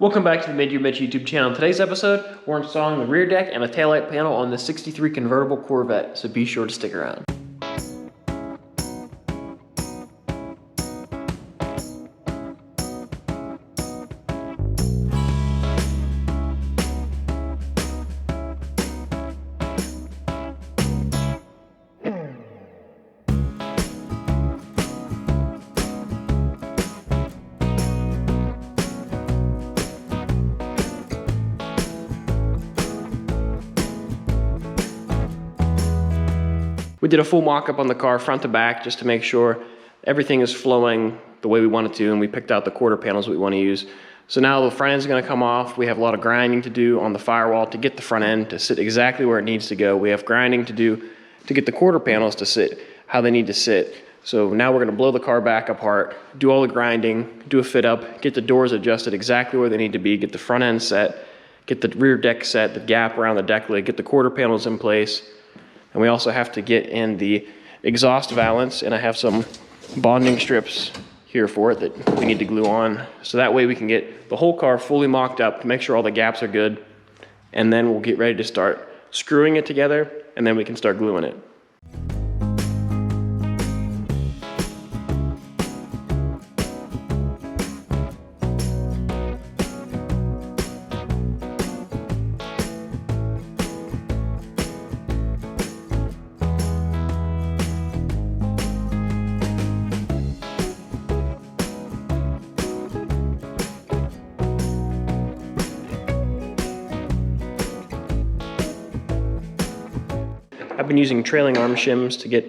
Welcome back to the Mid-Year YouTube channel. In today's episode, we're installing the rear deck and the taillight panel on the 63 convertible Corvette, so be sure to stick around. We did a full mock-up on the car front to back just to make sure everything is flowing the way we want it to, and we picked out the quarter panels we want to use. So now the front end is going to come off. We have a lot of grinding to do on the firewall to get the front end to sit exactly where it needs to go. We have grinding to do to get the quarter panels to sit how they need to sit. So now we're going to blow the car back apart, do all the grinding, do a fit up, get the doors adjusted exactly where they need to be, get the front end set, get the rear deck set, the gap around the deck lid, get the quarter panels in place. And we also have to get in the exhaust valance, and I have some bonding strips here for it that we need to glue on. So that way we can get the whole car fully mocked up to make sure all the gaps are good. And then we'll get ready to start screwing it together, and then we can start gluing it. I've been using trailing arm shims to get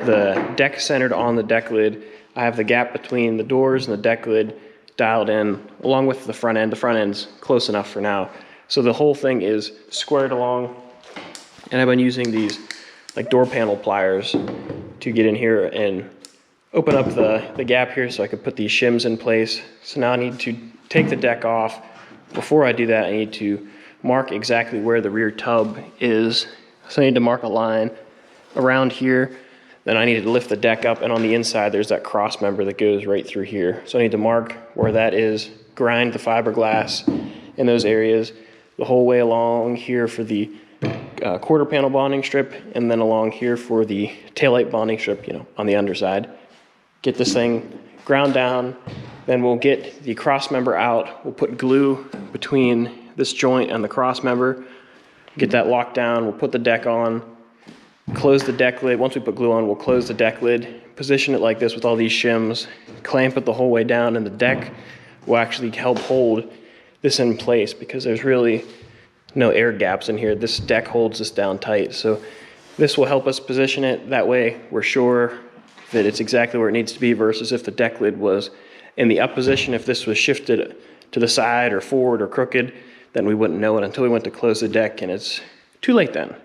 the deck centered on the deck lid. I have the gap between the doors and the deck lid dialed in, along with the front end. The front end's close enough for now. So the whole thing is squared along, and I've been using these like door panel pliers to get in here and open up the gap here so I could put these shims in place. So now I need to take the deck off. Before I do that, I need to mark exactly where the rear tub is. So I need to mark a line around here. Then I need to lift the deck up, and on the inside there's that cross member that goes right through here. So I need to mark where that is, grind the fiberglass in those areas, the whole way along here for the quarter panel bonding strip, and then along here for the taillight bonding strip, on the underside. Get this thing ground down, then we'll get the cross member out. We'll put glue between this joint and the cross member. Get that locked down, we'll put the deck on, close the deck lid. Once we put glue on, we'll close the deck lid, position it like this with all these shims, clamp it the whole way down, and the deck will actually help hold this in place because there's really no air gaps in here. This deck holds this down tight. So this will help us position it. That way we're sure that it's exactly where it needs to be versus if the deck lid was in the up position. If this was shifted to the side or forward or crooked, then we wouldn't know it until we went to close the deck, and it's too late then.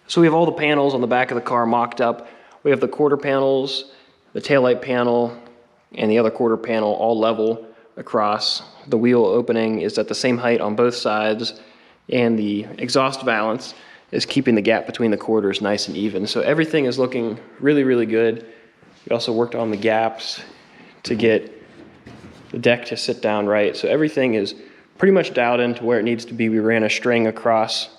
So we have all the panels on the back of the car mocked up. We have the quarter panels, the taillight panel, and the other quarter panel all level across. The wheel opening is at the same height on both sides, and the exhaust valance is keeping the gap between the quarters nice and even. So everything is looking really, really good. We also worked on the gaps to get the deck to sit down right. So everything is pretty much dialed into where it needs to be. We ran a string across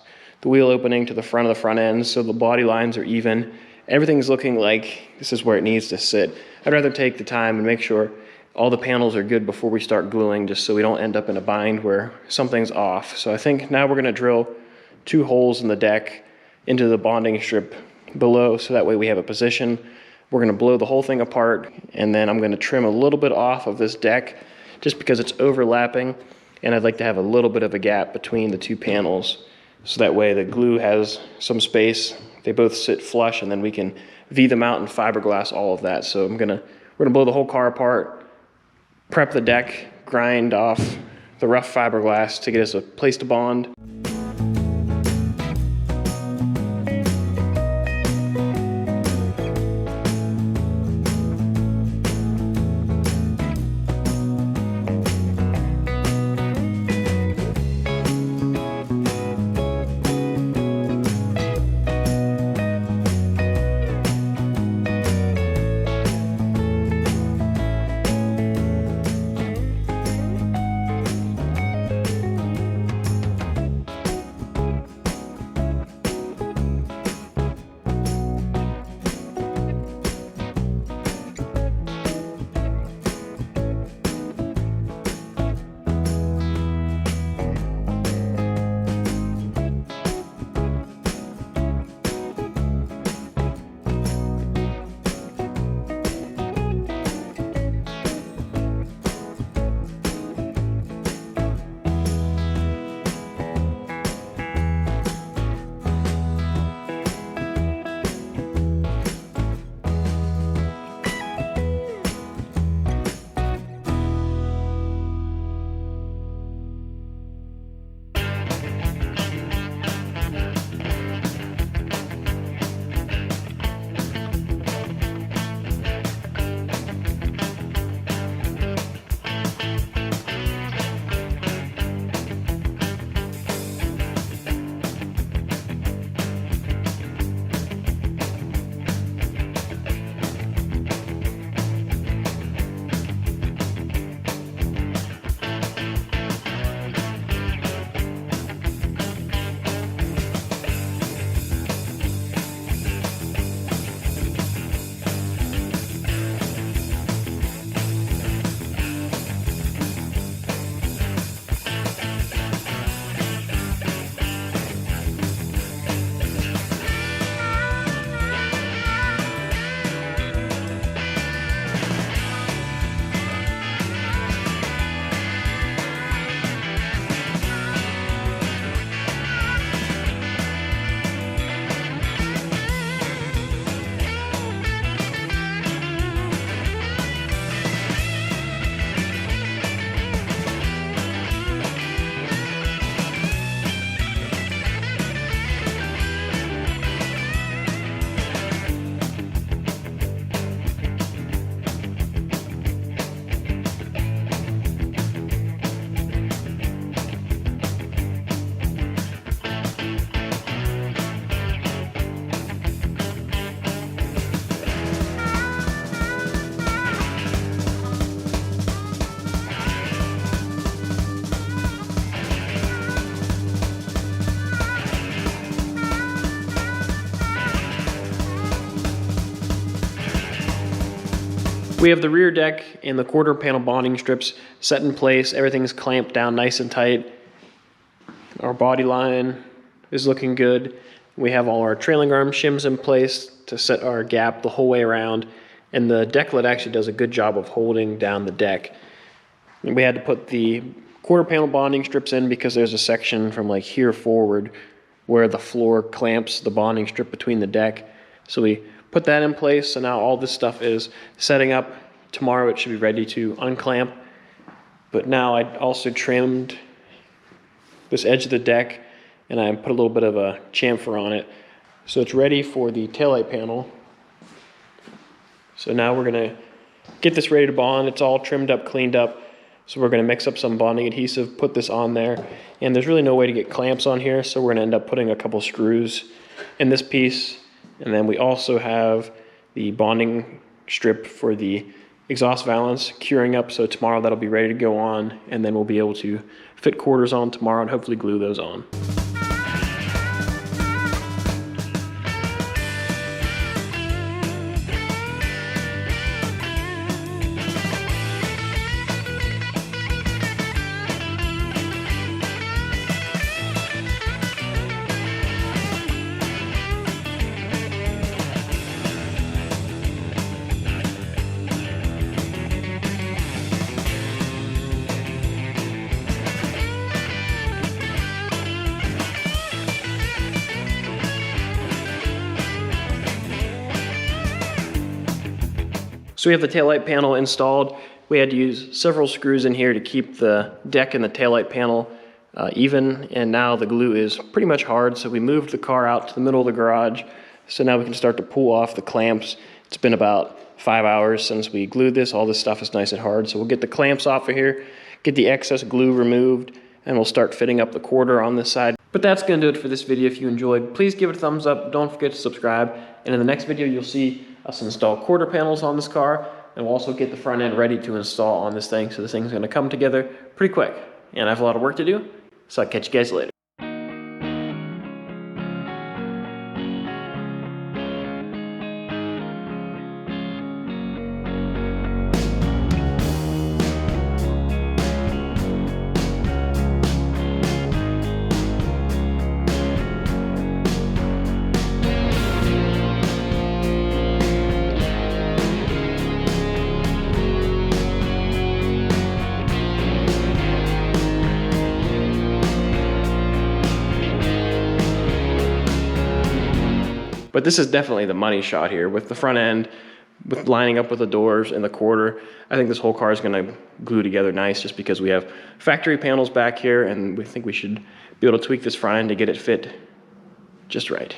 the wheel opening to the front of the front end, so the body lines are even. Everything's looking like this is where it needs to sit. I'd rather take the time and make sure all the panels are good before we start gluing, just so we don't end up in a bind where something's off. So I think now we're gonna drill 2 holes in the deck into the bonding strip below, so that way we have a position. We're gonna blow the whole thing apart, and then I'm gonna trim a little bit off of this deck just because it's overlapping, and I'd like to have a little bit of a gap between the 2 panels, so that way the glue has some space. They both sit flush, and then we can V them out and fiberglass all of that. So we're gonna blow the whole car apart, prep the deck, grind off the rough fiberglass to get us a place to bond. We have the rear deck and the quarter panel bonding strips set in place. Everything's clamped down nice and tight. Our body line is looking good. We have all our trailing arm shims in place to set our gap the whole way around. And the deck lid actually does a good job of holding down the deck. And we had to put the quarter panel bonding strips in because there's a section from like here forward where the floor clamps the bonding strip between the deck. So we put that in place, so now all this stuff is setting up. Tomorrow it should be ready to unclamp. But now I also trimmed this edge of the deck and I put a little bit of a chamfer on it. So it's ready for the taillight panel. So now we're gonna get this ready to bond. It's all trimmed up, cleaned up. So we're gonna mix up some bonding adhesive, put this on there. And there's really no way to get clamps on here, so we're gonna end up putting a couple screws in this piece. And then we also have the bonding strip for the exhaust valance curing up, so tomorrow that'll be ready to go on, and then we'll be able to fit quarters on tomorrow and hopefully glue those on. So we have the taillight panel installed. We had to use several screws in here to keep the deck and the taillight panel even, and now the glue is pretty much hard, so we moved the car out to the middle of the garage, so now we can start to pull off the clamps. It's been about 5 hours since we glued this. All this stuff is nice and hard, so we'll get the clamps off of here, get the excess glue removed, and we'll start fitting up the quarter on this side. But that's gonna do it for this video. If you enjoyed, please give it a thumbs up. Don't forget to subscribe. And in the next video, you'll see us install quarter panels on this car, and we'll also get the front end ready to install on this thing. So this thing's gonna come together pretty quick. And I have a lot of work to do, so I'll catch you guys later. But this is definitely the money shot here with the front end, with lining up with the doors and the quarter. I think this whole car is gonna glue together nice just because we have factory panels back here, and we think we should be able to tweak this front end to get it fit just right.